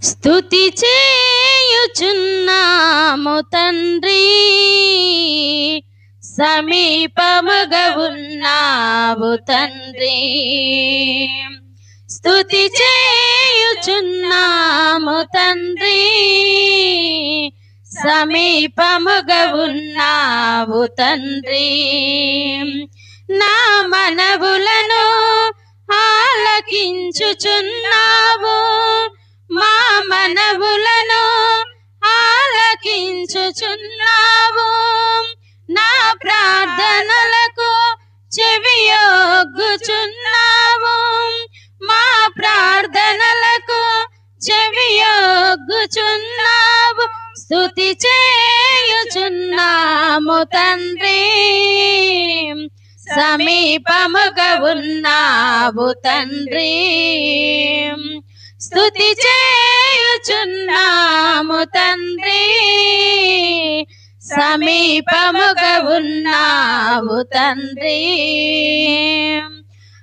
స్తుతి చేయుచున్నాము తండ్రి, సమీపముగా ఉన్నావు తండ్రి. స్తుతి చేయుచున్నాము తండ్రి, సమీపముగా ఉన్నావు తండ్రి. నా మనవులను ఆలకించుచున్నావు, మా మనవులను ఆలకించుచున్నావు. నా ప్రార్థనలకు చెవియొగ్గుచున్నావు, మా ప్రార్థనలకు చెవియొగ్గుచున్నావు. స్తుతి చేయుచున్నాము తండ్రి, సమీపముగా ఉన్నావు తండ్రి. స్తుతి చేయుచున్నాము తండ్రి, సమీపముగా ఉన్నావు తండ్రి.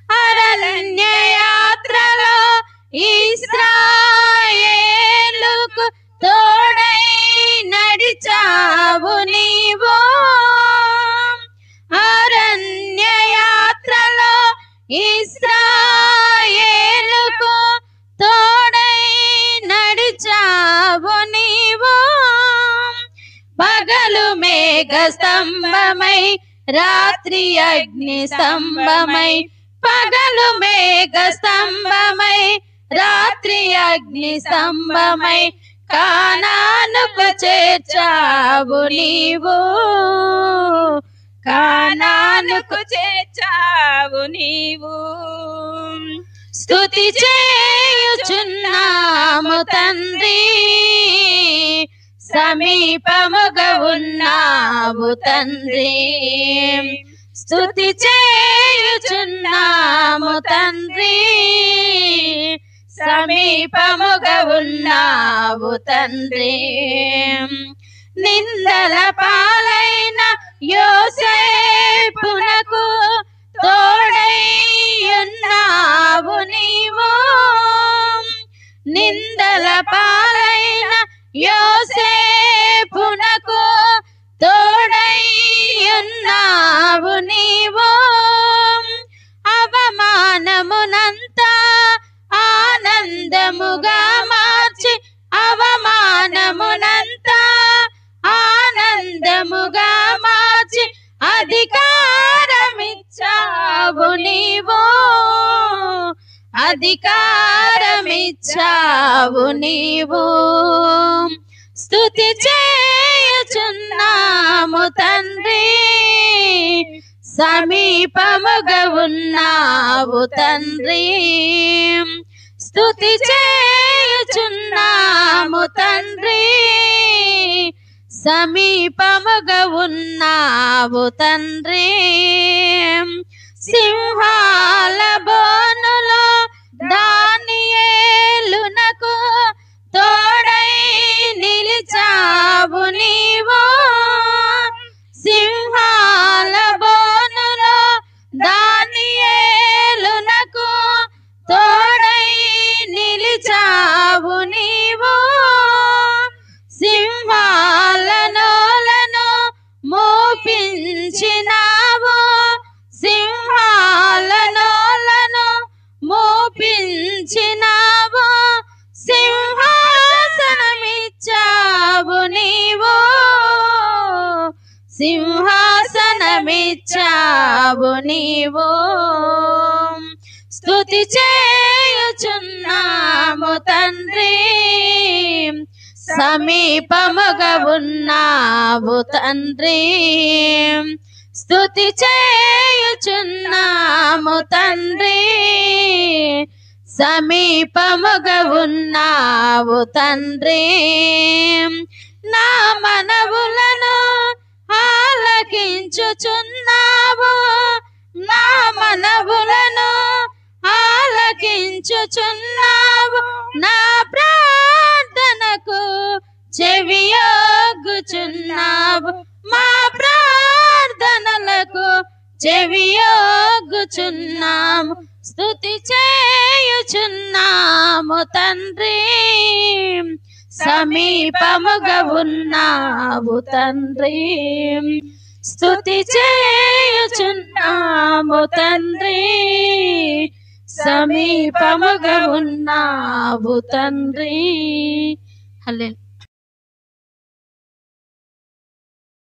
అరణ్య యాత్రలో ఇశ్రాయేలుకు తోడై నడిచావు నీవు, అరణ్య యాత్రలో ఇశ్రాయేలుకు తోడై నడిచావు నీవు. పగలు మేఘ స్తంభమై, రాత్రి అగ్ని స్తంభమై, పగలు మేఘ స్తంభమై, రాత్రి అగ్ని స్తంభమై, కానానుకు చేర్చావు నీవు, కానానుకు చేర్చావు నీవు. స్తుతి చేయుచున్నాము తండ్రి, సమీపముగా ఉన్నావు తండ్రి. స్తుతి చేయుచున్నాము తండ్రి, సమీపముగా ఉన్నావు తండ్రి. నిందల పాలైన యోసేపునకు తోడై ఉన్నావు నీవు, నిందల పాలైన యోసేపునకు తోడై ఉన్నావు నీవు. అవమానమునంతా ఆనందముగా మార్చి, అవమానమునంతా ఆనందముగా మార్చి, అధికారమిచ్చావు నీవు, అధికారమిచ్చావు నీవు. స్తుతి చేయుచున్నాము తండ్రి, సమీపముగా ఉన్నావు తండ్రి. స్తుతి చేయుచున్నాము తండ్రి, సమీపముగా ఉన్నావు తండ్రి. సింహాల బోనులో దానియేలునకు తోడై నిలిచావు నీవు, సింహాల బోనులో దానియేలునకు తోడై నిలిచావు నీవు. సింహాల నోలను మోపించినావు, సింహాల నోలను మోపించినావు. సింహాసనమిచ్చావు నీవు, సింహాసనమిచ్చావు నీవు. స్తుతి చేయుచున్నాము తండ్రి, సమీపముగా ఉన్నావు తండ్రి. స్తుతి చేయుచున్నాము తండ్రి, సమీపముగా ఉన్నావు తండ్రి. నా మనవులను ఆలకించుచున్నావు, నా మనవులను ఆలకించుచున్నావు. నా ప్రార్థనకు చెవియొగ్గుచున్నావు, మా ప్రార్థనలకు చెవియొగ్గుచున్నాము. స్తుతి చేయుచున్నాము తండ్రి, సమీపముగా ఉన్నావు తండ్రి. స్తుతి చేయుచున్నాము తండ్రి, సమీపముగా ఉన్నావు తండ్రి. హల్లెలూయా.